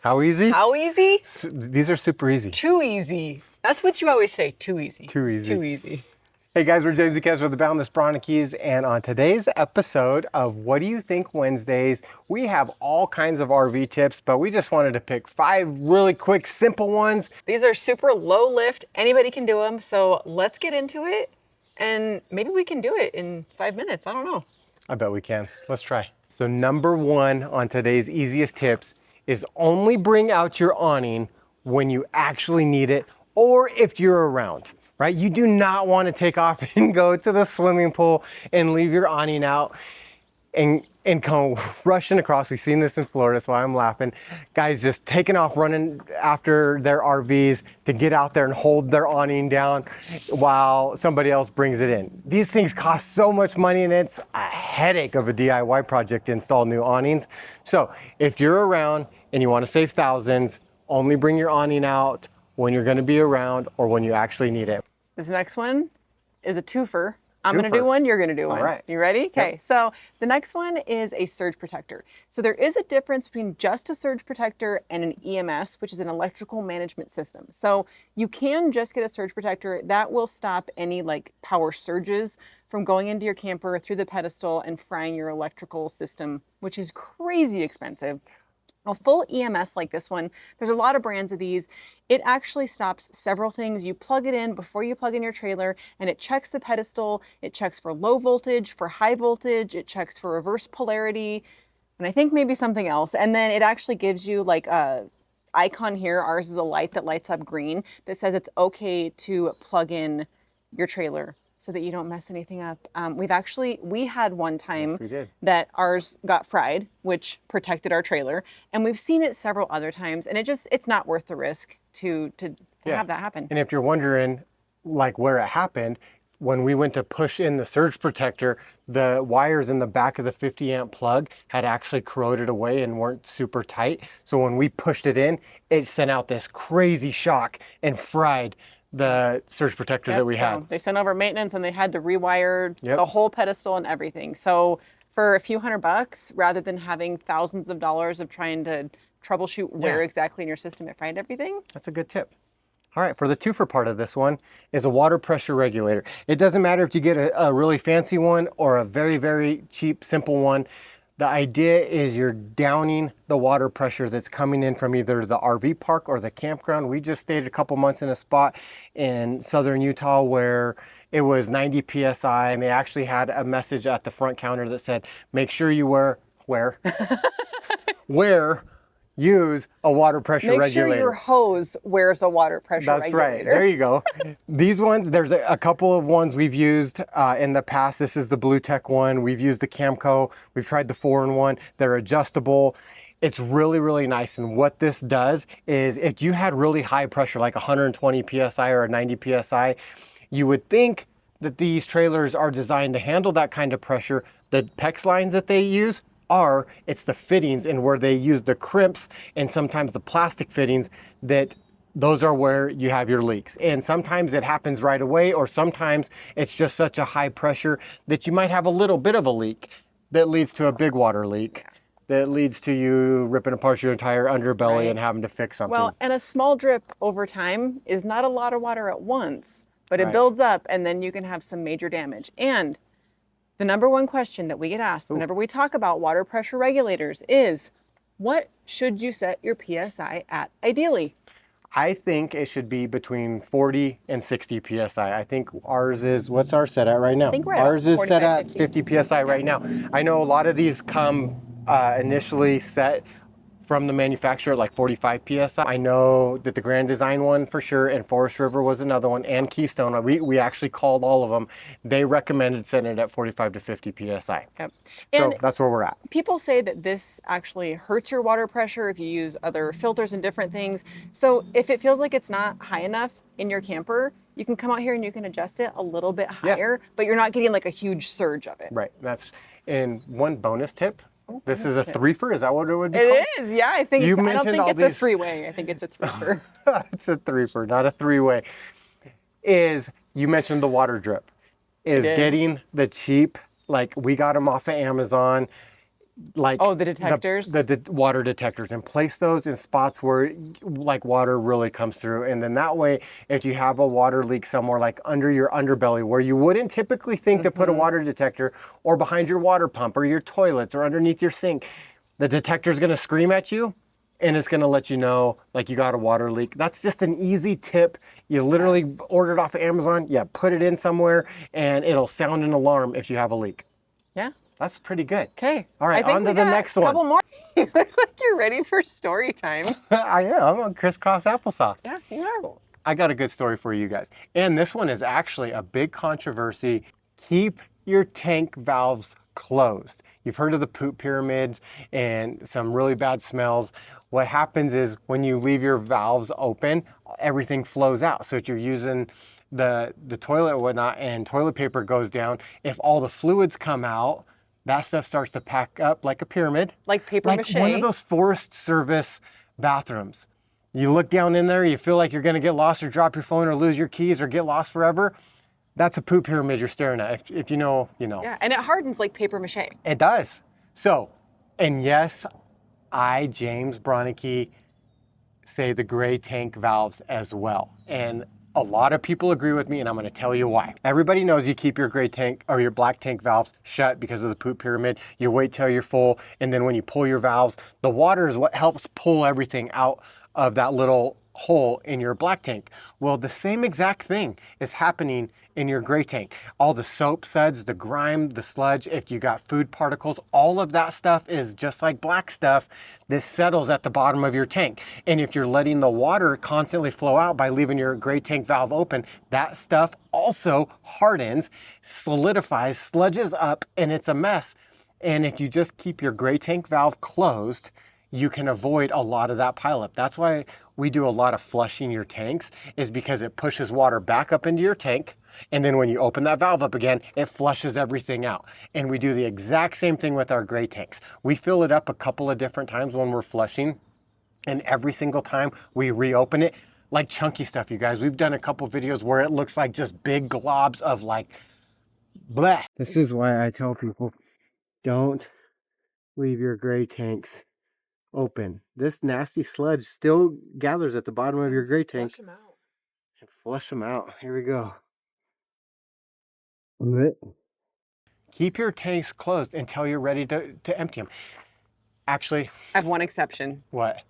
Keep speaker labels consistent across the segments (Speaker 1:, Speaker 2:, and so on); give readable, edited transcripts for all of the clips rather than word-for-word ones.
Speaker 1: How easy?
Speaker 2: How easy?
Speaker 1: These are super easy.
Speaker 2: Too easy. That's what you always say, too easy.
Speaker 1: Too
Speaker 2: It's
Speaker 1: easy.
Speaker 2: too easy.
Speaker 1: Hey guys, we're James and Kes with the Boundless Keys, and on today's episode of What Do You Think Wednesdays, we have all kinds of RV tips, but we just wanted to pick 5 really quick, simple ones.
Speaker 2: These are super low lift. Anybody can do them. So let's get into it. And maybe we can do it in 5 minutes. I don't know.
Speaker 1: I bet we can. Let's try. So number 1 on today's easiest tips is only bring out your awning when you actually need it or if you're around, right? You do not want to take off and go to the swimming pool and leave your awning out and come rushing across. We've seen this in Florida, that's why I'm laughing. Guys just taking off running after their RVs to get out there and hold their awning down while somebody else brings it in. These things cost so much money and it's a headache of a DIY project to install new awnings. So if you're around and you want to save thousands, only bring your awning out when you're going to be around or when you actually need it.
Speaker 2: This next one is a twofer. I'm going to do one, you're going to do one.
Speaker 1: All right.
Speaker 2: You ready? Okay,
Speaker 1: Yep.
Speaker 2: So the next one is a surge protector. So there is a difference between just a surge protector and an EMS, which is an electrical management system. So you can just get a surge protector that will stop any like power surges from going into your camper through the pedestal and frying your electrical system, which is crazy expensive. A full EMS like this one, there's a lot of brands of these. It actually stops several things. You plug it in before you plug in your trailer and it checks the pedestal. It checks for low voltage, for high voltage. It checks for reverse polarity. And I think maybe something else. And then it actually gives you like a icon here. Ours is a light that lights up green that says it's okay to plug in your trailer so that you don't mess anything up. We had one time
Speaker 1: Yes, we did.
Speaker 2: that ours got fried, which protected our trailer. And we've seen it several other times and it's not worth the risk to have that happen.
Speaker 1: And if you're wondering like where it happened, when we went to push in the surge protector, the wires in the back of the 50 amp plug had actually corroded away and weren't super tight. So when we pushed it in, it sent out this crazy shock and fried the surge protector that we had.
Speaker 2: They sent over maintenance and they had to rewire
Speaker 1: Yep.
Speaker 2: the whole pedestal and everything. So for a few $100, rather than having thousands of dollars of trying to troubleshoot where exactly in your system it fried everything.
Speaker 1: That's a good tip. All right, for the twofer part of this one is a water pressure regulator. It doesn't matter if you get a really fancy one or a very, very cheap, simple one. The idea is you're downing the water pressure that's coming in from either the RV park or the campground. We just stayed a couple months in a spot in southern Utah where it was 90 PSI and they actually had a message at the front counter that said, make sure you use a water pressure regulator.
Speaker 2: Make sure your hose wears a water pressure
Speaker 1: That's
Speaker 2: regulator.
Speaker 1: right. There you go. These ones, there's a couple of ones we've used in the past. This is the Blue Tech one. We've used the Camco. We've tried the 4-in-1. They're adjustable. It's really, really nice. And what this does is if you had really high pressure, like 120 PSI or 90 PSI, you would think that these trailers are designed to handle that kind of pressure. The PEX lines that they use it's the fittings and where they use the crimps and sometimes the plastic fittings that those are where you have your leaks. And sometimes it happens right away or sometimes it's just such a high pressure that you might have a little bit of a leak that leads to a big water leak that leads to you ripping apart your entire underbelly and having to fix something.
Speaker 2: Well, and a small drip over time is not a lot of water at once, but it
Speaker 1: Right.
Speaker 2: builds up and then you can have some major damage. And the number one question that we get asked whenever we talk about water pressure regulators is, what should you set your PSI at ideally?
Speaker 1: I think it should be between 40 and 60 PSI. I think ours is, what's ours set at right now?
Speaker 2: I think we're at
Speaker 1: Ours is set
Speaker 2: 45,
Speaker 1: at 50 PSI right now. I know a lot of these come initially set from the manufacturer at like 45 PSI. I know that the Grand Design one for sure, and Forest River was another one, and Keystone. We actually called all of them. They recommended setting it at 45 to 50 PSI.
Speaker 2: Yep.
Speaker 1: So
Speaker 2: And
Speaker 1: that's where we're at.
Speaker 2: people say that this actually hurts your water pressure if you use other filters and different things. So if it feels like it's not high enough in your camper, you can come out here and you can adjust it a little bit higher, but you're not getting like a huge surge of it.
Speaker 1: Right, and one bonus tip. This is a threefer, is that what it would be called?
Speaker 2: It is, yeah. I don't
Speaker 1: mentioned
Speaker 2: think
Speaker 1: all
Speaker 2: it's a three-way. I think it's a threefer.
Speaker 1: It's a threefer, not a three-way. You mentioned the water drip.
Speaker 2: did.
Speaker 1: Getting the cheap, like we got them off of Amazon. like
Speaker 2: Oh, the detectors.
Speaker 1: the water detectors, and place those in spots where like water really comes through. And then that way, if you have a water leak somewhere like under your underbelly where you wouldn't typically think to put a water detector, or behind your water pump or your toilets or underneath your sink, the detector's going to scream at you and it's going to let you know like you got a water leak. That's just an easy tip. You literally order it off of Amazon, yeah, put it in somewhere and it'll sound an alarm if you have a leak.
Speaker 2: Yeah.
Speaker 1: That's pretty good.
Speaker 2: Okay.
Speaker 1: All right,
Speaker 2: I think
Speaker 1: on to
Speaker 2: we
Speaker 1: the
Speaker 2: got
Speaker 1: next
Speaker 2: a couple
Speaker 1: one.
Speaker 2: more. You look like you're ready for story time.
Speaker 1: I am. I'm on crisscross applesauce.
Speaker 2: Yeah, you are.
Speaker 1: I got a good story for you guys. And this one is actually a big controversy. Keep your tank valves closed. You've heard of the poop pyramids and some really bad smells. What happens is when you leave your valves open, everything flows out. So if you're using the toilet or whatnot and toilet paper goes down, if all the fluids come out, that stuff starts to pack up like a pyramid.
Speaker 2: Like paper
Speaker 1: Like
Speaker 2: mache.
Speaker 1: one of those Forest Service bathrooms. You look down in there, you feel like you're gonna get lost or drop your phone or lose your keys or get lost forever. That's a poop pyramid you're staring at. If you know, you know.
Speaker 2: Yeah, and it hardens like paper mache.
Speaker 1: It does. So, and yes, I, James Bronicky, say the gray tank valves as well. And a lot of people agree with me, and I'm going to tell you why. Everybody knows you keep your gray tank or your black tank valves shut because of the poop pyramid. You wait till you're full, and then when you pull your valves, the water is what helps pull everything out of that little hole in your black tank. Well, the same exact thing is happening in your gray tank. All the soap suds, the grime, the sludge, if you got food particles, all of that stuff is just like black stuff. This settles at the bottom of your tank. And if you're letting the water constantly flow out by leaving your gray tank valve open, that stuff also hardens, solidifies, sludges up, and it's a mess. And if you just keep your gray tank valve closed, you can avoid a lot of that pileup. That's why we do a lot of flushing your tanks, is because it pushes water back up into your tank. And then when you open that valve up again, it flushes everything out. And we do the exact same thing with our gray tanks. We fill it up a couple of different times when we're flushing. And every single time we reopen it, like chunky stuff, you guys. We've done a couple videos where it looks like just big globs of like, bleh. This is why I tell people, don't leave your gray tanks open. This nasty sludge still gathers at the bottom of your gray tank.
Speaker 2: Flush them out.
Speaker 1: And flush them out. Here we go. Blech. Keep your tanks closed until you're ready to empty them. Actually,
Speaker 2: I have one exception.
Speaker 1: what?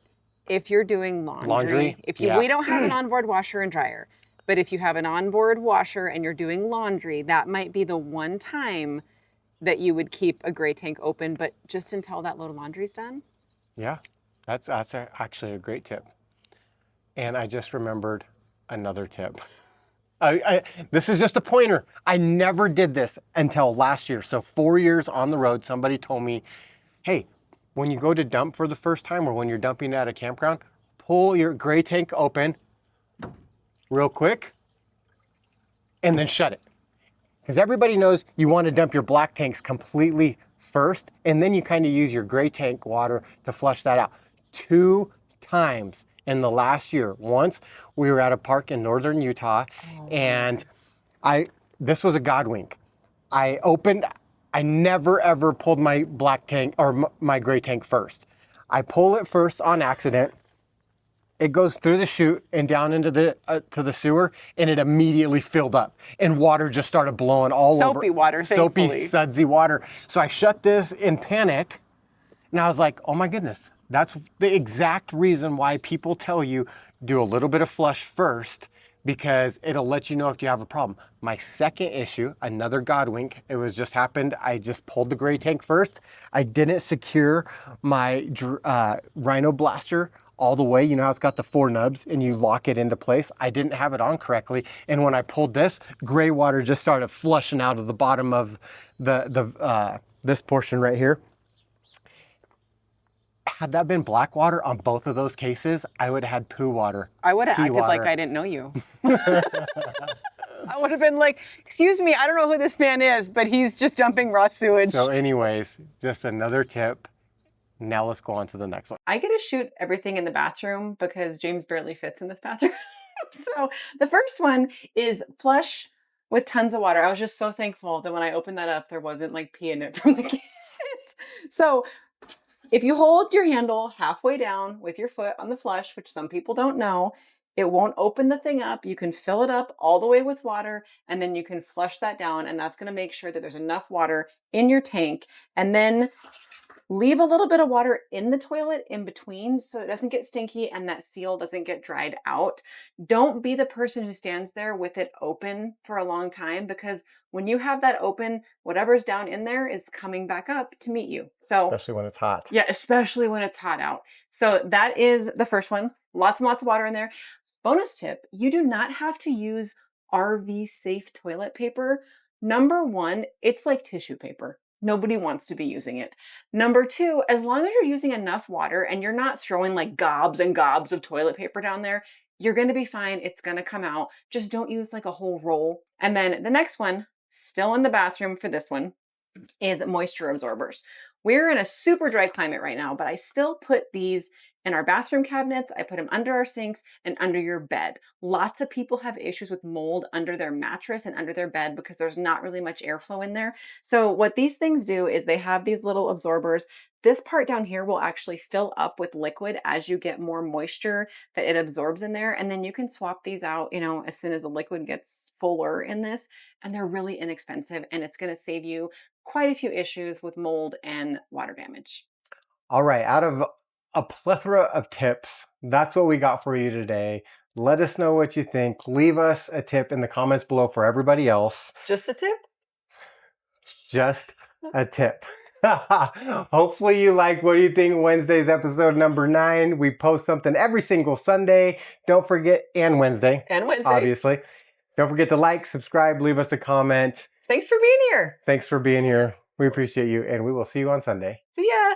Speaker 2: If you're doing laundry, if you,
Speaker 1: Yeah.
Speaker 2: we don't have an onboard washer and dryer, but if you have an onboard washer and you're doing laundry, that might be the one time that you would keep a gray tank open, but just until that load of laundry's done.
Speaker 1: Yeah, that's actually a great tip. And I just remembered another tip. This is just a pointer. I never did this until last year. So 4 years on the road, somebody told me, hey, when you go to dump for the first time or when you're dumping at a campground, pull your gray tank open real quick and then shut it. Because everybody knows you want to dump your black tanks completely first, and then you kind of use your gray tank water to flush that out. 2 times in the last year. Once we were at a park in northern Utah, and this was a God wink. I never ever pulled my black tank or my gray tank first. I pull it first on accident. It goes through the chute and down into to the sewer, and it immediately filled up, and water just started blowing all over.
Speaker 2: Soapy water,
Speaker 1: Soapy,
Speaker 2: thankfully.
Speaker 1: sudsy water. So I shut this in panic, and I was like, oh my goodness, that's the exact reason why people tell you do a little bit of flush first, because it'll let you know if you have a problem. My second issue, another God wink, it was just happened. I just pulled the gray tank first. I didn't secure my Rhino blaster all the way. You know how it's got the 4 nubs and you lock it into place. I didn't have it on correctly. And when I pulled this, gray water just started flushing out of the bottom of this portion right here. Had that been black water on both of those cases, I would have had poo water.
Speaker 2: I would have
Speaker 1: pee
Speaker 2: acted
Speaker 1: water.
Speaker 2: like I didn't know you. I would have been like, excuse me, I don't know who this man is, but he's just dumping raw sewage.
Speaker 1: So anyways, just another tip. Now let's go on to the next one.
Speaker 2: I get to shoot everything in the bathroom because James barely fits in this bathroom. So the first one is flush with tons of water. I was just so thankful that when I opened that up, there wasn't like pee in it from the kids. So if you hold your handle halfway down with your foot on the flush, which some people don't know, it won't open the thing up. You can fill it up all the way with water and then you can flush that down. And that's going to make sure that there's enough water in your tank. And then leave a little bit of water in the toilet in between so it doesn't get stinky and that seal doesn't get dried out. Don't be the person who stands there with it open for a long time, because when you have that open, whatever's down in there is coming back up to meet you. So,
Speaker 1: Especially when it's hot.
Speaker 2: yeah, especially when it's hot out. So that is the first one. Lots and lots of water in there. Bonus tip, you do not have to use RV safe toilet paper. Number one, it's like tissue paper. Nobody wants to be using it. Number two, as long as you're using enough water and you're not throwing like gobs and gobs of toilet paper down there, you're going to be fine. It's going to come out. Just don't use like a whole roll. And then the next one, still in the bathroom for this one, is moisture absorbers. We're in a super dry climate right now, but I still put these in our bathroom cabinets. I put them under our sinks and under your bed. Lots of people have issues with mold under their mattress and under their bed because there's not really much airflow in there. So what these things do is they have these little absorbers. This part down here will actually fill up with liquid as you get more moisture that it absorbs in there. And then you can swap these out, as soon as the liquid gets fuller in this. And they're really inexpensive and it's going to save you quite a few issues with mold and water damage.
Speaker 1: All right, out of a plethora of tips, that's what we got for you today. Let us know what you think. Leave us a tip in the comments below for everybody else.
Speaker 2: Just the tip?
Speaker 1: Just a tip. Hopefully you liked What Do You Think Wednesday's episode number 9. We post something every single Sunday. Don't forget, and Wednesday. Obviously. Don't forget to like, subscribe, leave us a comment.
Speaker 2: Thanks for being here.
Speaker 1: Thanks for being here. We appreciate you, and we will see you on Sunday.
Speaker 2: See ya.